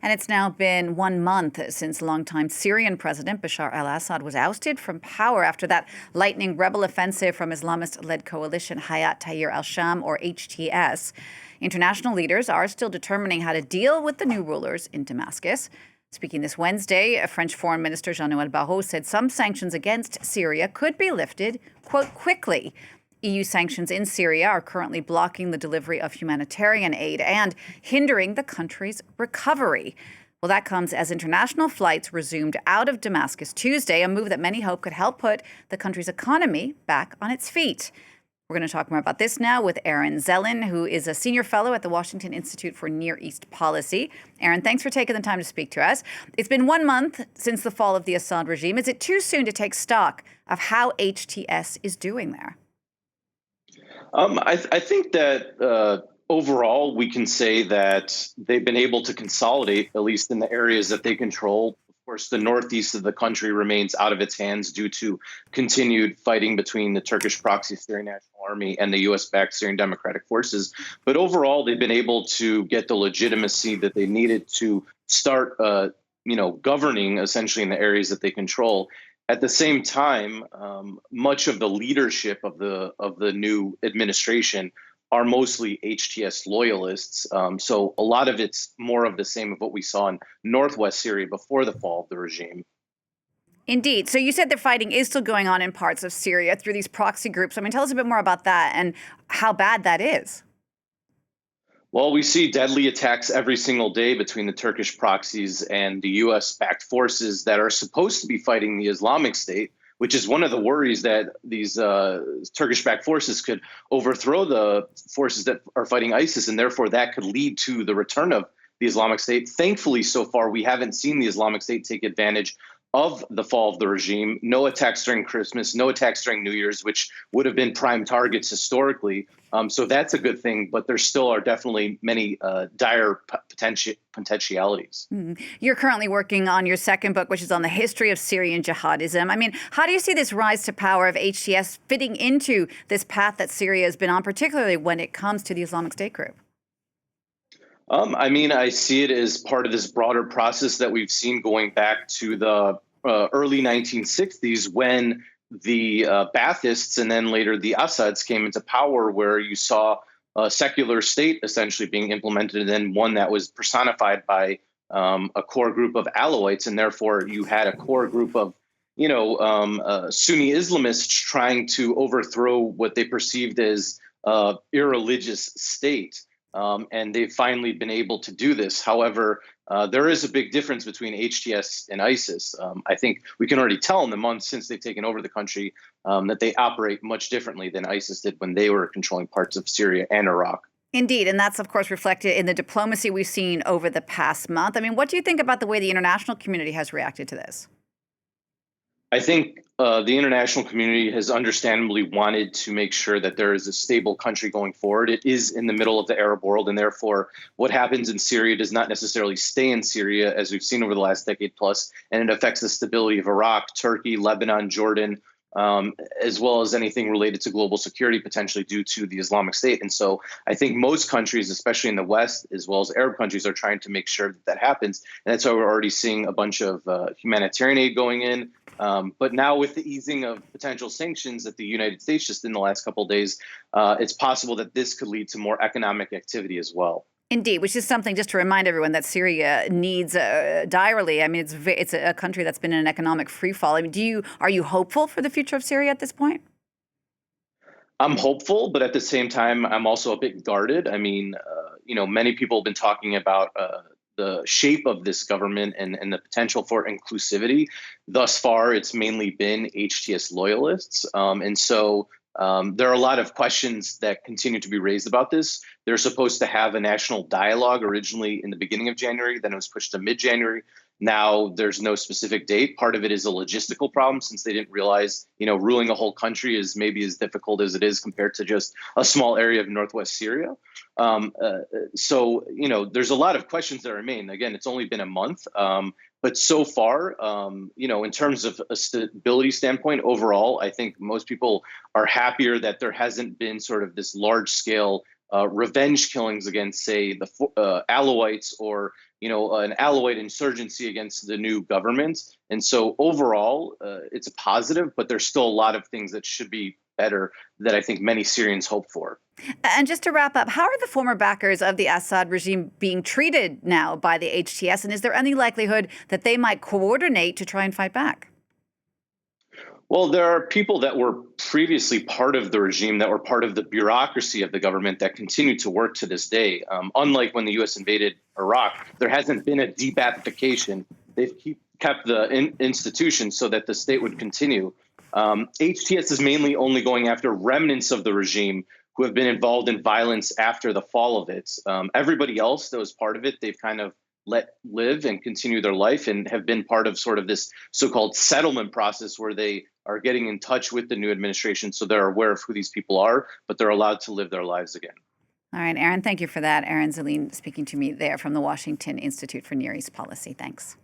And it's now been 1 month since longtime Syrian President Bashar al-Assad was ousted from power after that lightning rebel offensive from Islamist-led coalition Hayat Tahrir al-Sham, or HTS. International leaders are still determining how to deal with the new rulers in Damascus. Speaking this Wednesday, French Foreign Minister Jean-Noël Barrot said some sanctions against Syria could be lifted, quote, quickly. EU sanctions in Syria are currently blocking the delivery of humanitarian aid and hindering the country's recovery. Well, that comes as international flights resumed out of Damascus Tuesday, a move that many hope could help put the country's economy back on its feet. We're going to talk more about this now with Aaron Zellin, who is a senior fellow at the Washington Institute for Near East Policy. Aaron, thanks for taking the time to speak to us. It's been 1 month since the fall of the Assad regime. Is it too soon to take stock of how HTS is doing there? I think that overall, we can say that they've been able to consolidate, at least in the areas that they control. Of course, the northeast of the country remains out of its hands due to continued fighting between the Turkish proxy Syrian National Army and the U.S.-backed Syrian Democratic Forces. But overall, they've been able to get the legitimacy that they needed to start, governing essentially in the areas that they control. At the same time, much of the leadership of the new administration are mostly HTS loyalists. So a lot of it's more of the same of what we saw in northwest Syria before the fall of the regime. Indeed. So you said the fighting is still going on in parts of Syria through these proxy groups. I mean, tell us a bit more about that and how bad that is. Well, we see deadly attacks every single day between the Turkish proxies and the U.S.-backed forces that are supposed to be fighting the Islamic State, which is one of the worries that these Turkish-backed forces could overthrow the forces that are fighting ISIS, and therefore that could lead to the return of the Islamic State. Thankfully, so far, we haven't seen the Islamic State take advantage of the fall of the regime. No attacks during Christmas, no attacks during New Year's, which would have been prime targets historically. So that's a good thing, but there still are definitely many dire potentialities. You're currently working on your second book, which is on the history of Syrian jihadism. I mean, how do you see this rise to power of HTS fitting into this path that Syria has been on, particularly when it comes to the Islamic State group? I see it as part of this broader process that we've seen going back to the early 1960s when the Baathists and then later the Assads came into power, where you saw a secular state essentially being implemented, and then one that was personified by a core group of Alawites, and therefore you had a core group of Sunni Islamists trying to overthrow what they perceived as irreligious state. And they've finally been able to do this. However, there is a big difference between HTS and ISIS. I think we can already tell in the months since they've taken over the country that they operate much differently than ISIS did when they were controlling parts of Syria and Iraq. Indeed, and that's, of course, reflected in the diplomacy we've seen over the past month. I mean, what do you think about the way the international community has reacted to this? I think the international community has understandably wanted to make sure that there is a stable country going forward. It is in the middle of the Arab world, and therefore what happens in Syria does not necessarily stay in Syria, as we've seen over the last decade plus, and it affects the stability of Iraq, Turkey, Lebanon, Jordan, as well as anything related to global security potentially due to the Islamic State. And so I think most countries, especially in the West, as well as Arab countries, are trying to make sure that that happens. And that's why we're already seeing a bunch of humanitarian aid going in. But now with the easing of potential sanctions at the United States just in the last couple of days, it's possible that this could lead to more economic activity as well. Indeed, which is something just to remind everyone that Syria needs direly. I mean, it's a country that's been in an economic freefall. I mean, are you hopeful for the future of Syria at this point? I'm hopeful, but at the same time, I'm also a bit guarded. I mean, many people have been talking about the shape of this government and the potential for inclusivity. Thus far, it's mainly been HTS loyalists. And so there are a lot of questions that continue to be raised about this. They're supposed to have a national dialogue originally in the beginning of January, then it was pushed to mid-January. Now there's no specific date. Part of it is a logistical problem since they didn't realize, ruling a whole country is maybe as difficult as it is compared to just a small area of northwest Syria. So there's a lot of questions that remain. Again, it's only been a month. But so far, in terms of a stability standpoint, overall, I think most people are happier that there hasn't been sort of this large scale revenge killings against, say, the Alawites, or an Alawite insurgency against the new government. And so overall, it's a positive, but there's still a lot of things that should be better that I think many Syrians hope for. And just to wrap up, how are the former backers of the Assad regime being treated now by the HTS? And is there any likelihood that they might coordinate to try and fight back? Well, there are people that were previously part of the regime, that were part of the bureaucracy of the government, that continue to work to this day. Unlike when the U.S. invaded Iraq, there hasn't been a de-Baathification. They've kept the institutions so that the state would continue. HTS is mainly only going after remnants of the regime who have been involved in violence after the fall of it. Everybody else that was part of it, they've kind of let live and continue their life, and have been part of sort of this so-called settlement process where they are getting in touch with the new administration, so they're aware of who these people are, but they're allowed to live their lives again. All right, Aaron, thank you for that. Aaron Zeline speaking to me there from the Washington Institute for Near East Policy. Thanks.